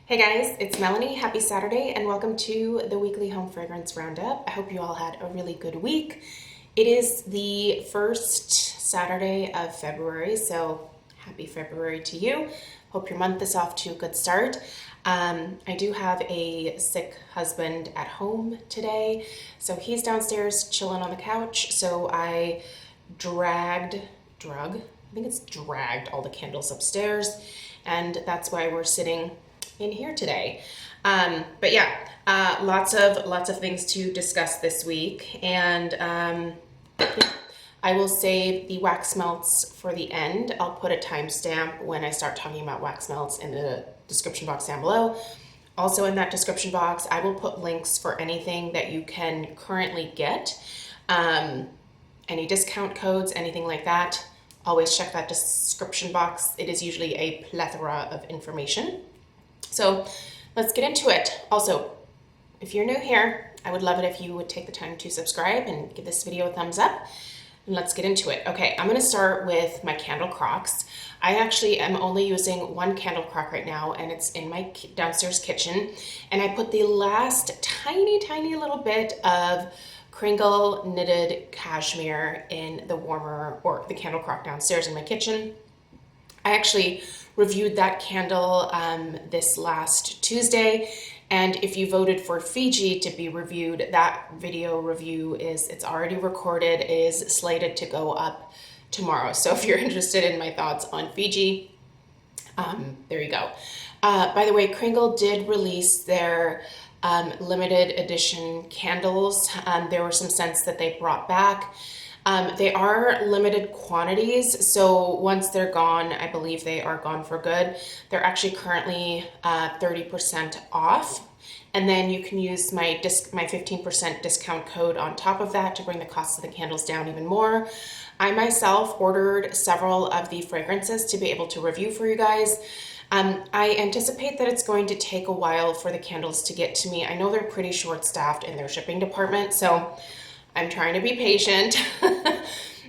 Hey guys, it's Melanie. Happy Saturday and welcome to the weekly home fragrance roundup. I hope you all had a really good week. It is the first Saturday of February, so happy February to you. Hope your month is off to a good start. I do have a sick husband at home today, so he's downstairs chilling on the couch. So I dragged all the candles upstairs, and that's why we're sitting in here today. But yeah, lots of things to discuss this week, and I will save the wax melts for the end. I'll put a timestamp when I start talking about wax melts in the description box down below. Also in that description box, I will put links for anything that you can currently get, any discount codes, anything like that. Always check that description box. It is usually a plethora of information. So let's get into it. Also, if you're new here, I would love it if you would take the time to subscribe and give this video a thumbs up. And let's get into it. Okay, I'm gonna start with my candle crocks. I actually am only using one candle crock right now, and it's in my downstairs kitchen. And I put the last tiny little bit of Kringle knitted cashmere in the warmer, or the candle crock downstairs in my kitchen. I actually reviewed that candle this last Tuesday, and if you voted for Fiji to be reviewed, that video review it's already recorded, is slated to go up tomorrow. So if you're interested in my thoughts on Fiji, there you go. By the way, Kringle did release their limited edition candles. There were some scents that they brought back. They are limited quantities, so once they're gone, I believe they are gone for good. They're actually currently 30% off, and then you can use my 15% discount code on top of that to bring the cost of the candles down even more. I myself ordered several of the fragrances to be able to review for you guys. I anticipate that it's going to take a while for the candles to get to me. I know they're pretty short-staffed in their shipping department, so I'm trying to be patient.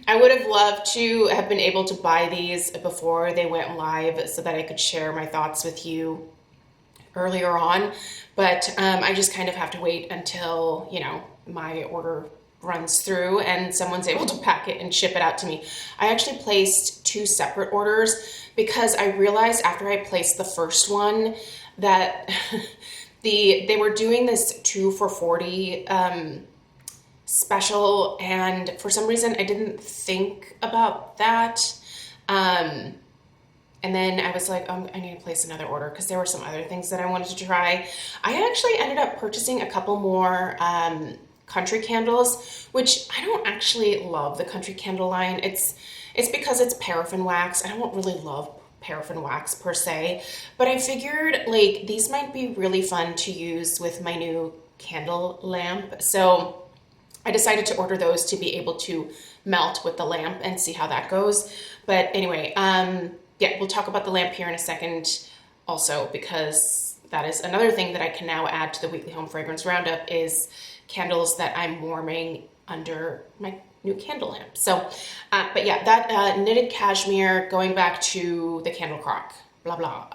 I would have loved to have been able to buy these before they went live so that I could share my thoughts with you earlier on, but I just kind of have to wait until, you know, my order runs through and someone's able to pack it and ship it out to me. I actually placed two separate orders because I realized after I placed the first one that they were doing this 2 for $40 special, and for some reason I didn't think about that. And then I was like, I need to place another order because there were some other things that I wanted to try. I actually ended up purchasing a couple more country candles, which I don't actually love the country candle line. It's because it's paraffin wax. I don't really love paraffin wax per se, but I figured like these might be really fun to use with my new candle lamp. So I decided to order those to be able to melt with the lamp and see how that goes. But anyway, yeah, we'll talk about the lamp here in a second also, because that is another thing that I can now add to the weekly home fragrance roundup is candles that I'm warming under my new candle lamp. So, but yeah, that knitted cashmere, going back to the candle crock, blah, blah.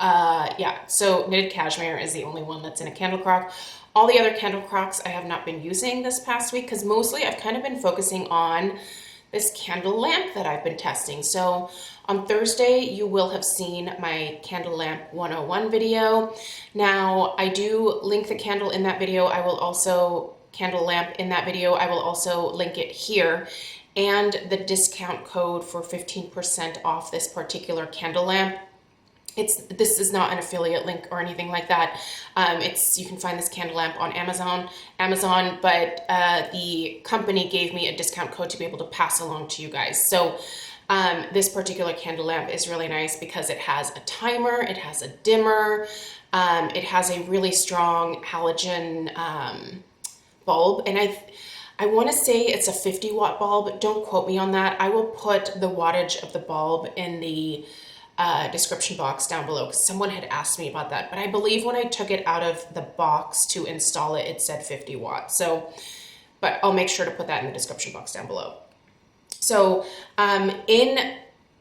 Yeah, so knitted cashmere is the only one that's in a candle crock. All the other candle crocks I have not been using this past week because mostly I've kind of been focusing on this candle lamp that I've been testing. So on Thursday, you will have seen my candle lamp 101 video. Now I do link the candle in that video. I will also candle lamp in that video. I will also link it here, and the discount code for 15% off this particular candle lamp. This is not an affiliate link or anything like that. You can find this candle lamp on Amazon, but the company gave me a discount code to be able to pass along to you guys. So this particular candle lamp is really nice because it has a timer, it has a dimmer, it has a really strong halogen bulb, and I want to say it's a 50-watt bulb. Don't quote me on that. I will put the wattage of the bulb in the description box down below because someone had asked me about that, but I believe when I took it out of the box to install it, it said 50 watts. So, but I'll make sure to put that in the description box down below. So in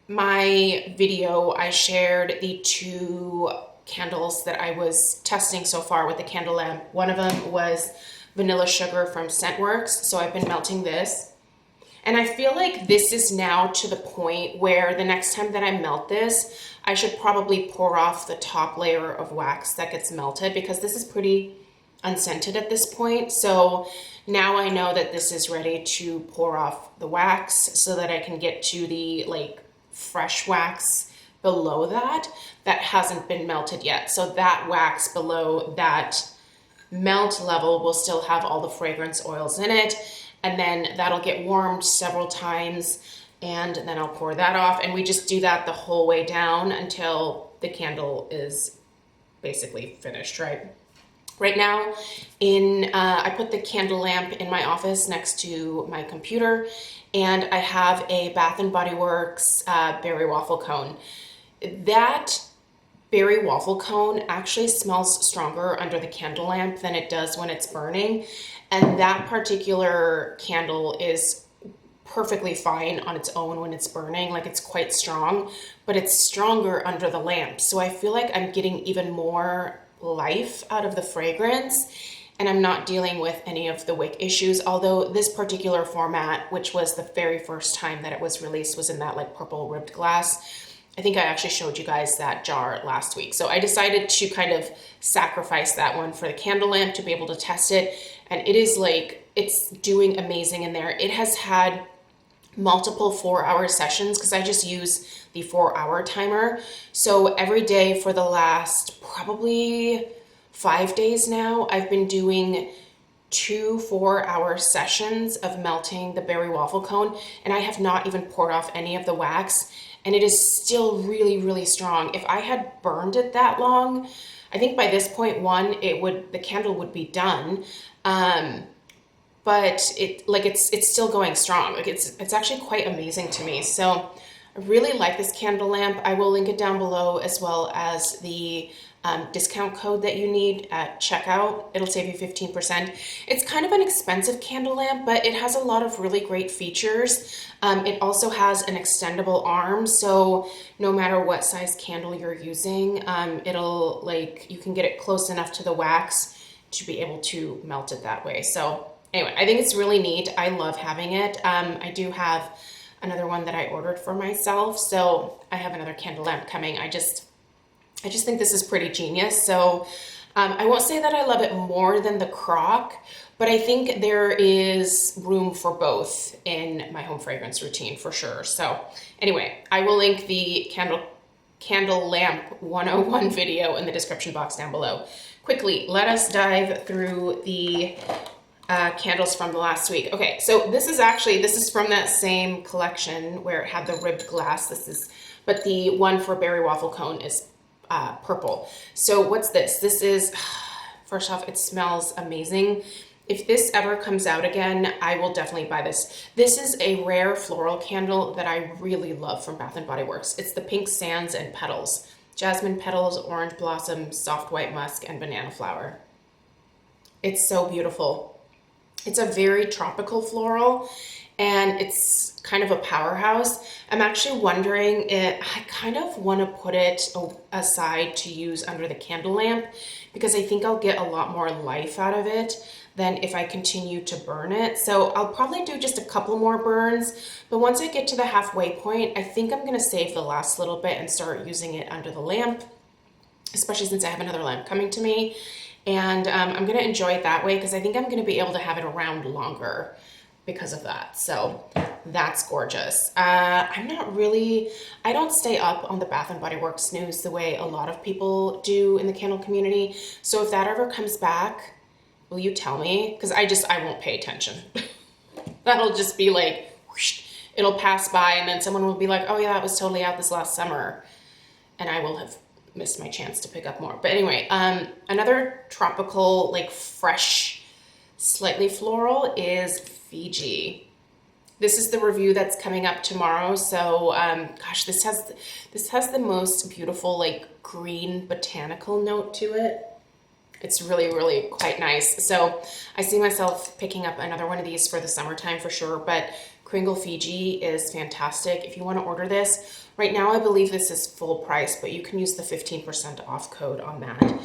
my video, I shared the two candles that I was testing so far with the candle lamp. One of them was vanilla sugar from Scentworks. So I've been melting this. And I feel like this is now to the point where the next time that I melt this, I should probably pour off the top layer of wax that gets melted, because this is pretty unscented at this point. So now I know that this is ready to pour off the wax so that I can get to the like fresh wax below that hasn't been melted yet. So that wax below that melt level will still have all the fragrance oils in it. And then that'll get warmed several times, and then I'll pour that off. And we just do that the whole way down until the candle is basically finished, right? Right now, I put the candle lamp in my office next to my computer, and I have a Bath & Body Works berry waffle cone. That berry waffle cone actually smells stronger under the candle lamp than it does when it's burning. And that particular candle is perfectly fine on its own when it's burning, like it's quite strong, but it's stronger under the lamp. So I feel like I'm getting even more life out of the fragrance, and I'm not dealing with any of the wick issues. Although this particular format, which was the very first time that it was released, was in that like purple ribbed glass. I think I actually showed you guys that jar last week. So I decided to kind of sacrifice that one for the candle lamp to be able to test it. And it is like, it's doing amazing in there. It has had multiple 4-hour sessions because I just use the 4-hour timer. So every day for the last probably 5 days now, I've been doing 2 4-hour sessions of melting the berry waffle cone, and I have not even poured off any of the wax, and it is still really, really strong. If I had burned it that long, I think by this point, the candle would be done. But it's still going strong. Like it's actually quite amazing to me. So I really like this candle lamp. I will link it down below, as well as the discount code that you need at checkout. It'll save you 15%. It's kind of an expensive candle lamp, but it has a lot of really great features. It also has an extendable arm, so no matter what size candle you're using, you can get it close enough to the wax to be able to melt it that way. So anyway, I think it's really neat. I love having it. I do have another one that I ordered for myself, so I have another candle lamp coming. I just think this is pretty genius. So I won't say that I love it more than the crock, but I think there is room for both in my home fragrance routine for sure. So anyway, I will link the candle lamp 101 video in the description box down below. Quickly, let us dive through the candles from the last week. Okay, so this is from that same collection where it had the ribbed glass. But the one for berry waffle cone is purple. So what's this? This is, first off, it smells amazing. If this ever comes out again, I will definitely buy this. This is a rare floral candle that I really love from Bath & Body Works. It's the Pink Sands and Petals. Jasmine petals, orange blossom, soft white musk, and banana flower. It's so beautiful. It's a very tropical floral, and it's kind of a powerhouse. I'm actually wondering I kind of want to put it aside to use under the candle lamp, because I think I'll get a lot more life out of it than if I continue to burn it. So I'll probably do just a couple more burns, but once I get to the halfway point, I think I'm gonna save the last little bit and start using it under the lamp, especially since I have another lamp coming to me. And I'm gonna enjoy it that way, because I think I'm gonna be able to have it around longer because of that. So that's gorgeous. I don't stay up on the Bath & Body Works news the way a lot of people do in the candle community. So if that ever comes back, will you tell me? Because I won't pay attention. That'll just be like, whoosh, it'll pass by, and then someone will be like, oh yeah, it was totally out this last summer. And I will have missed my chance to pick up more. But anyway, another tropical, like fresh, slightly floral is Fiji. This is the review that's coming up tomorrow. So, gosh, this has the most beautiful, like green botanical note to it. It's really, really quite nice. So I see myself picking up another one of these for the summertime for sure, but Kringle Fiji is fantastic. If you want to order this, right now I believe this is full price, but you can use the 15% off code on that.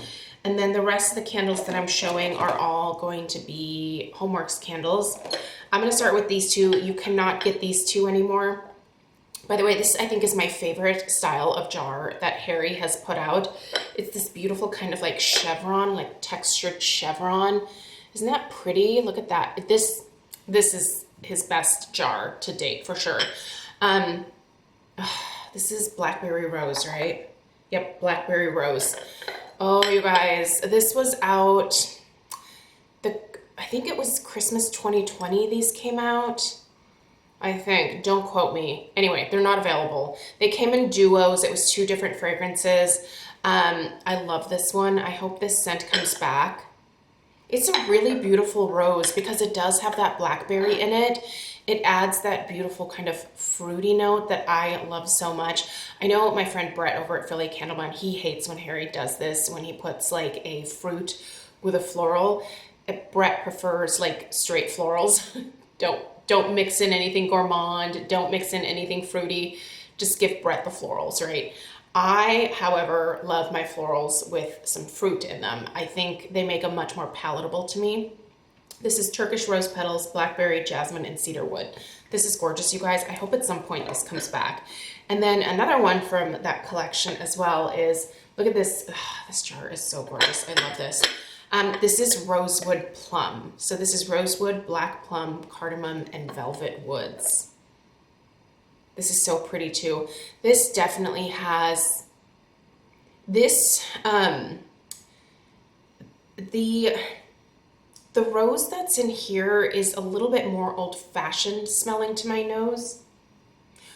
And then the rest of the candles that I'm showing are all going to be Homeworx candles. I'm going to start with these two. You cannot get these two anymore. By the way, this I think is my favorite style of jar that Harry has put out. It's this beautiful kind of like chevron, like textured chevron. Isn't that pretty? Look at that. This is his best jar to date for sure. This is Blackberry Rose, right? Yep, Blackberry Rose. Oh, you guys, this was out, I think it was Christmas 2020 these came out. I think, don't quote me. Anyway, they're not available. They came in duos. It was 2 different fragrances. I love this one. I hope this scent comes back. It's a really beautiful rose because it does have that blackberry in it. It adds that beautiful kind of fruity note that I love so much. I know my friend Brett over at Philly Candleman, he hates when Harry does this, when he puts like a fruit with a floral. Brett prefers like straight florals. Don't mix in anything gourmand. Don't mix in anything fruity. Just give Brett the florals, right? I, however, love my florals with some fruit in them. I think they make them much more palatable to me. This is Turkish rose petals, blackberry, jasmine, and cedar wood. This is gorgeous, you guys. I hope at some point this comes back. And then another one from that collection as well is, look at this. Ugh, this jar is so gorgeous. I love this. This is Rosewood Plum. So this is rosewood, black plum, cardamom, and velvet woods. This is so pretty too. This definitely has this, the rose that's in here is a little bit more old-fashioned smelling to my nose,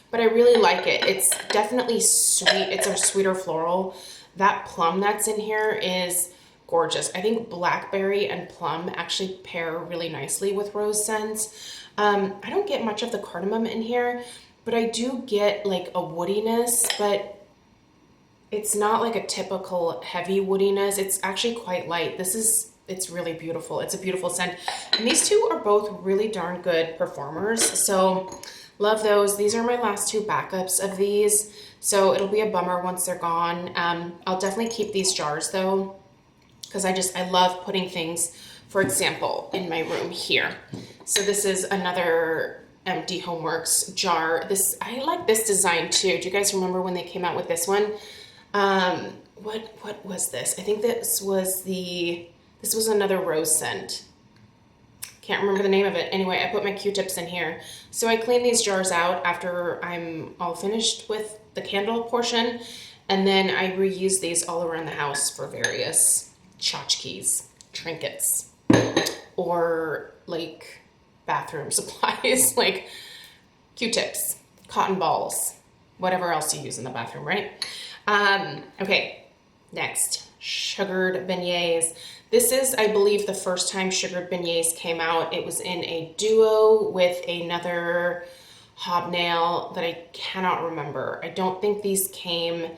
but I really like it. It's definitely sweet. It's a sweeter floral. That plum that's in here is gorgeous. I think blackberry and plum actually pair really nicely with rose scents. I don't get much of the cardamom in here, but I do get like a woodiness, but it's not like a typical heavy woodiness. It's actually quite light. It's really beautiful. It's a beautiful scent. And these two are both really darn good performers. So love those. These are my last 2 backups of these. So it'll be a bummer once they're gone. I'll definitely keep these jars though, because I love putting things, for example, in my room here. So this is another empty Homeworx jar. I like this design too. Do you guys remember when they came out with this one? What was this? I think this was another rose scent. Can't remember the name of it. Anyway, I put my Q-tips in here. So I clean these jars out after I'm all finished with the candle portion, and then I reuse these all around the house for various tchotchkes, trinkets, or like bathroom supplies, like Q-tips, cotton balls, whatever else you use in the bathroom, right? Okay, next, sugared beignets. This is, I believe, the first time sugared beignets came out. It was in a duo with another hobnail that I cannot remember. I don't think these came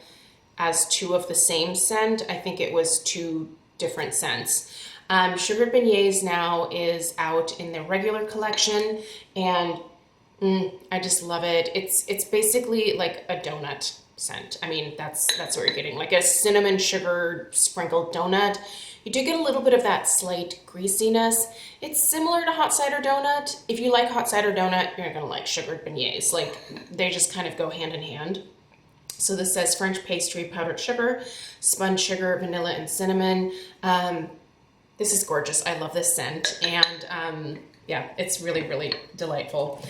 as 2 of the same scent. I think it was 2 different scents. Sugared beignets now is out in the regular collection, and I just love it. It's basically like a donut scent. I mean, that's what you're getting, like a cinnamon sugar sprinkled donut. You do get a little bit of that slight greasiness. It's similar to hot cider donut. If you like hot cider donut, you're gonna like sugared beignets. Like, they just kind of go hand in hand. So this says French pastry, powdered sugar, spun sugar, vanilla, and cinnamon. This is gorgeous. I love this scent. And yeah, it's really, really delightful.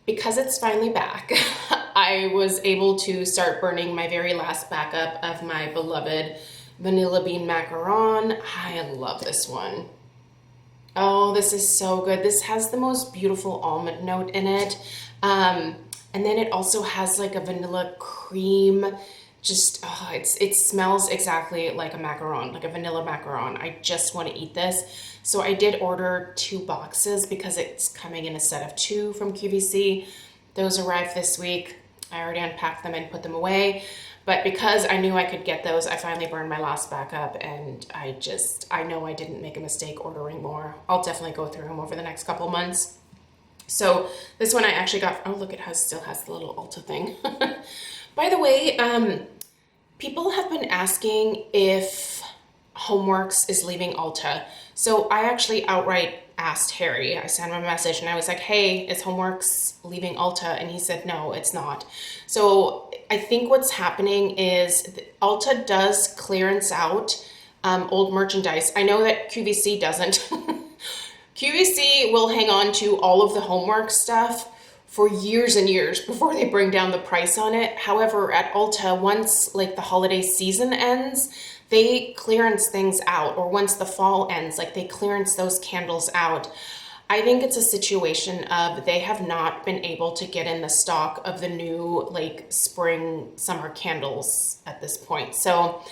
Because it's finally back, I was able to start burning my very last backup of my beloved vanilla bean macaron. I love this one. Oh, this is so good. This has the most beautiful almond note in it. And then it also has like a vanilla cream. Just, oh, it smells exactly like a macaron, like a vanilla macaron. I just want to eat this. So I did order 2 boxes because it's coming in a set of 2 from QVC. Those arrived this week. I already unpacked them and put them away. But because I knew I could get those, I finally burned my last backup, and I know I didn't make a mistake ordering more. I'll definitely go through them over the next couple months. So this one I actually got, oh look, still has the little Ulta thing. By the way, people have been asking if Homeworx is leaving Ulta. So I actually outright asked Harry. I sent him a message and I was like, hey, is Homeworx leaving Ulta? And he said, no, it's not. So I think what's happening is Ulta does clearance out old merchandise. I know that QVC doesn't. QVC will hang on to all of the Homeworx stuff for years and years before they bring down the price on it. However, at Ulta, once like the holiday season ends, they clearance things out, or once the fall ends, like they clearance those candles out. I think it's a situation of they have not been able to get in the stock of the new like spring, summer candles at this point. So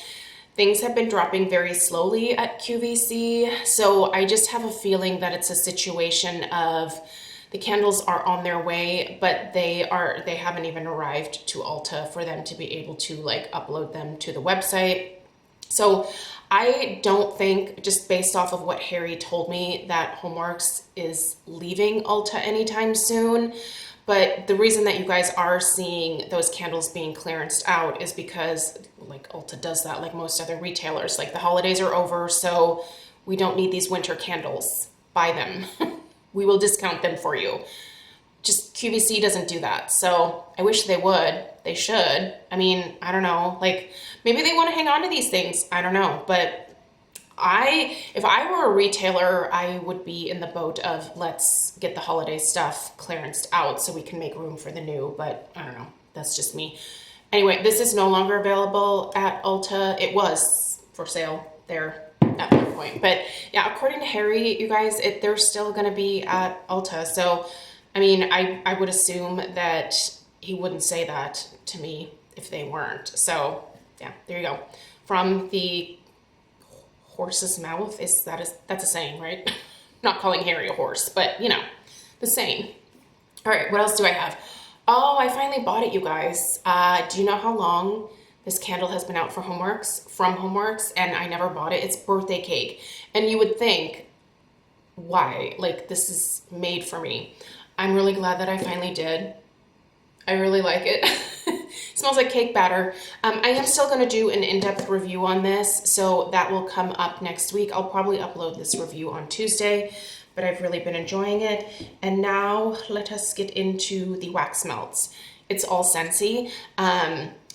things have been dropping very slowly at QVC. So I just have a feeling that it's a situation of the candles are on their way, but they haven't even arrived to Ulta for them to be able to like upload them to the website. So I don't think, just based off of what Harry told me, that Homeworx is leaving Ulta anytime soon. But the reason that you guys are seeing those candles being clearanced out is because like Ulta does that like most other retailers. Like the holidays are over, so we don't need these winter candles. Buy them. We will discount them for you. Just QVC doesn't do that. So I wish they would. They should. I mean, I don't know. Like maybe they want to hang on to these things. I don't know. But if I were a retailer, I would be in the boat of let's get the holiday stuff clearanced out so we can make room for the new. But I don't know. That's just me. Anyway, this is no longer available at Ulta. It was for sale there at one point. But yeah, according to Harry, you guys, they're still going to be at Ulta. So, I mean, I would assume that he wouldn't say that to me if they weren't. So yeah, there you go. From the horse's mouth, that's a saying, right? Not calling Harry a horse, but you know, the saying. All right, what else do I have? Oh, I finally bought it, you guys. Do you know how long this candle has been out from Homeworx, and I never bought it? It's birthday cake. And you would think, why? Like, this is made for me. I'm really glad that I finally did. I really like it. It smells like cake batter. I am still going to do an in-depth review on this, so that will come up next week. I'll probably upload this review on Tuesday, but I've really been enjoying it. And now let us get into the wax melts. It's all Scentsy.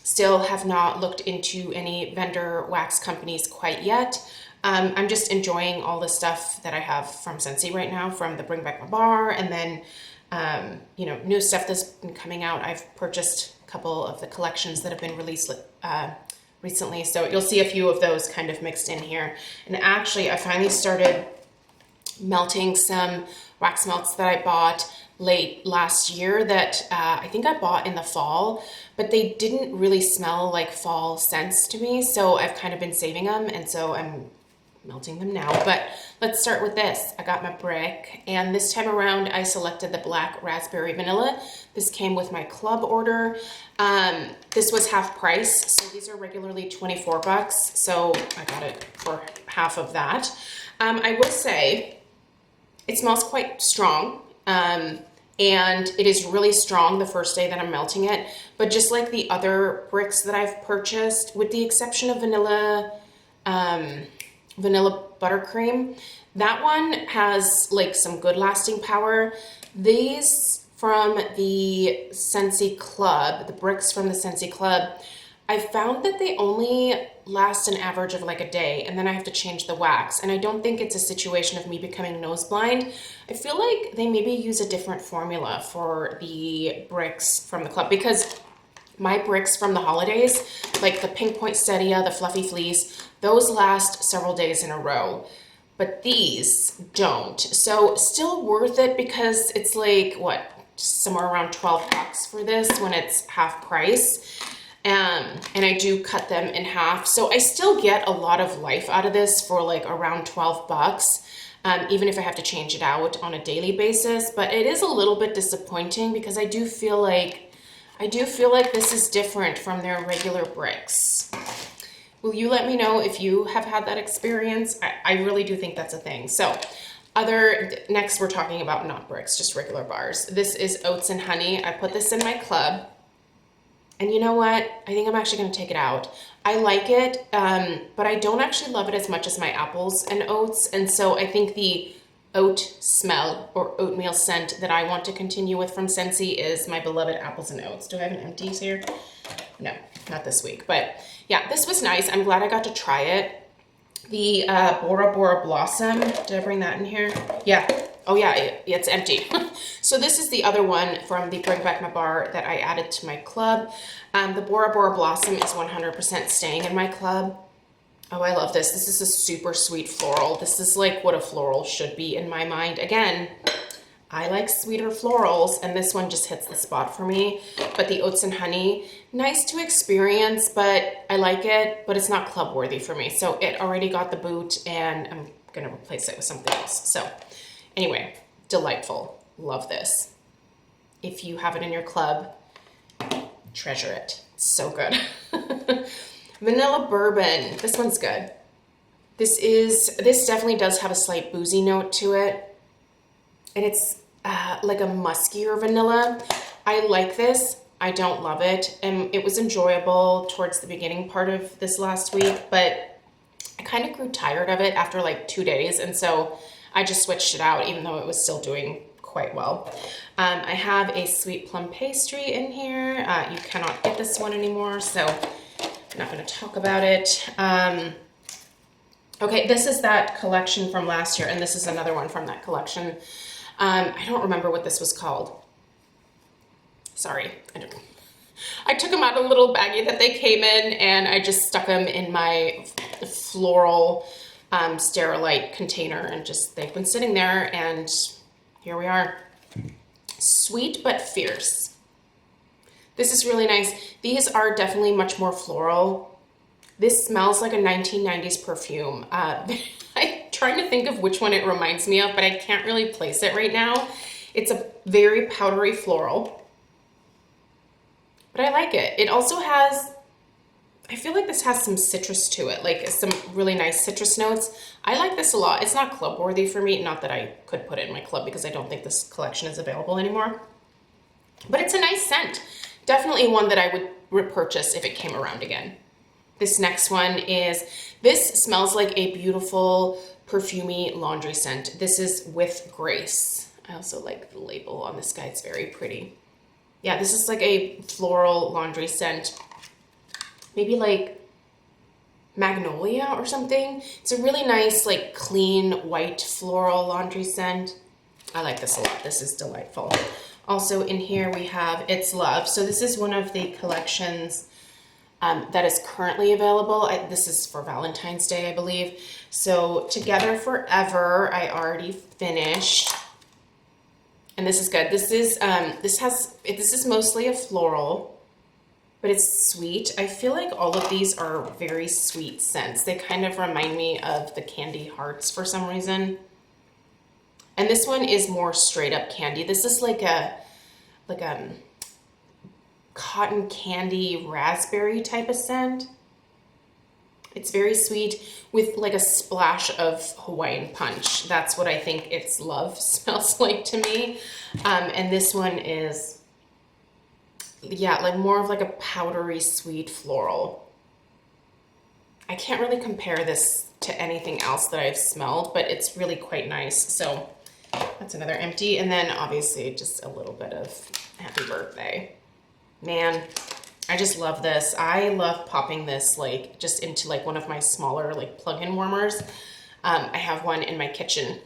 Still have not looked into any vendor wax companies quite yet. I'm just enjoying all the stuff that I have from Scentsy right now, from the Bring Back My Bar, and then you know, new stuff that's been coming out. I've purchased a couple of the collections that have been released recently, so you'll see a few of those kind of mixed in here. And actually, I finally started melting some wax melts that I bought late last year that I think I bought in the fall, but they didn't really smell like fall scents to me, so I've kind of been saving them, and so I'm melting them now. But let's start with this. I got my brick, and this time around I selected the black raspberry vanilla. This came with my club order. This was half price, so these are regularly 24 bucks, so I got it for half of that. I will say it smells quite strong, and it is really strong the first day that I'm melting it, but just like the other bricks that I've purchased, with the exception of vanilla buttercream, that one has like some good lasting power. These from the Scentsy Club, the bricks from the Scentsy Club, I found that they only last an average of like a day, and then I have to change the wax. And I don't think it's a situation of me becoming nose blind. I feel like they maybe use a different formula for the bricks from the club, because my bricks from the holidays, like the pink poinsettia, the fluffy fleece, those last several days in a row, but these don't. So still worth it, because it's like, what, somewhere around 12 bucks for this when it's half price. And I do cut them in half. So I still get a lot of life out of this for like around 12 bucks, even if I have to change it out on a daily basis. But it is a little bit disappointing, because I do feel like this is different from their regular bricks. Will you let me know if you have had that experience? I really do think that's a thing. So Next we're talking about not bricks, just regular bars. This is oats and honey. I put this in my club. And you know what? I think I'm actually going to take it out. I like it, but I don't actually love it as much as my apples and oats. And so I think the oat smell or oatmeal scent that I want to continue with from Scentsy is my beloved apples and oats. Do I have an empties here? No, not this week. But yeah, this was nice. I'm glad I got to try it. The Bora Bora Blossom. Did I bring that in here? Yeah. Oh yeah, it's empty. So this is the other one from the Bring Back My Bar that I added to my club. The Bora Bora Blossom is 100% staying in my club. Oh, I love this. This is a super sweet floral. This is like what a floral should be in my mind. Again, I like sweeter florals, and this one just hits the spot for me. But the oats and honey, nice to experience, but I like it, but it's not club worthy for me. So it already got the boot, and I'm gonna replace it with something else. So anyway, delightful. Love this. If you have it in your club, treasure it. It's so good. Vanilla bourbon. This one's good. This definitely does have a slight boozy note to it. And it's like a muskier vanilla. I like this. I don't love it. And it was enjoyable towards the beginning part of this last week, but I kind of grew tired of it after like 2 days. And so I just switched it out, even though it was still doing quite well. I have a sweet plum pastry in here. You cannot get this one anymore, so I'm not going to talk about it. Okay, this is that collection from last year, and this is another one from that collection. I don't remember what this was called. Sorry, I took them out of a little baggie that they came in, and I just stuck them in my floral Sterilite container, and they've been sitting there, and here we are. Sweet but fierce. This is really nice. These are definitely much more floral. This smells like a 1990s perfume. I'm trying to think of which one it reminds me of, but I can't really place it right now. It's a very powdery floral, but I like it. It also has, I feel like this has some citrus to it, like some really nice citrus notes. I like this a lot. It's not club worthy for me. Not that I could put it in my club because I don't think this collection is available anymore, but it's a nice scent. Definitely one that I would repurchase if it came around again. This next one this smells like a beautiful perfumey laundry scent. This is With Grace. I also like the label on this guy. It's very pretty. Yeah, this is like a floral laundry scent. Maybe like magnolia or something. It's a really nice, like clean white floral laundry scent. I like this a lot. This is delightful. Also in here we have It's Love. So this is one of the collections that is currently available. This is for Valentine's Day, I believe. So Together Forever, I already finished. And this is good. This is mostly a floral, but it's sweet. I feel like all of these are very sweet scents. They kind of remind me of the Candy Hearts for some reason. And this one is more straight up candy. This is like a cotton candy raspberry type of scent. It's very sweet with like a splash of Hawaiian punch. That's what I think It's Love smells like to me. And this one is, yeah, like more of like a powdery sweet floral. I can't really compare this to anything else that I've smelled, but it's really quite nice. So that's another empty. And then obviously just a little bit of happy birthday. Man, I just love this. I love popping this like just into like one of my smaller like plug-in warmers. I have one in my kitchen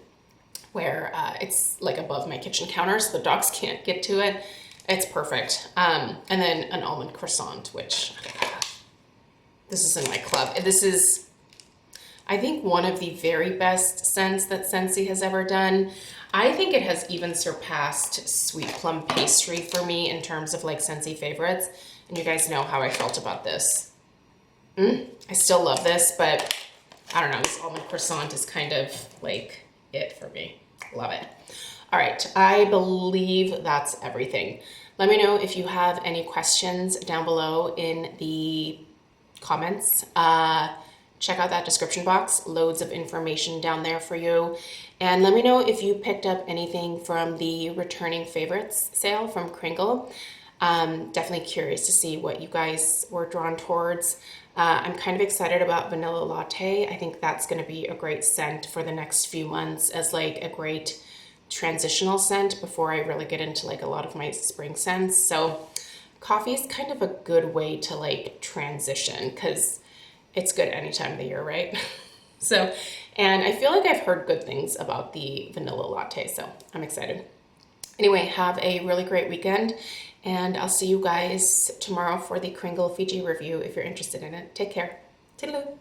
where it's like above my kitchen counter so the dogs can't get to it. It's perfect. And then an almond croissant, which this is in my club. This is, I think, one of the very best scents that Scentsy has ever done. I think it has even surpassed Sweet Plum Pastry for me in terms of like Scentsy favorites. And you guys know how I felt about this. I still love this, but I don't know, this almond croissant is kind of like it for me. Love it. All right, I believe that's everything. Let me know if you have any questions down below in the comments. check out that description box. Loads of information down there for you. And let me know if you picked up anything from the returning favorites sale from Kringle. Definitely curious to see what you guys were drawn towards. I'm kind of excited about Vanilla Latte. I think that's going to be a great scent for the next few months as like a great transitional scent before I really get into like a lot of my spring scents. So coffee is kind of a good way to like transition because it's good any time of the year, right? So, and I feel like I've heard good things about the vanilla latte, so I'm excited. Anyway, have a really great weekend, and I'll see you guys tomorrow for the Kringle Fiji review if you're interested in it. Take care. Toodaloo.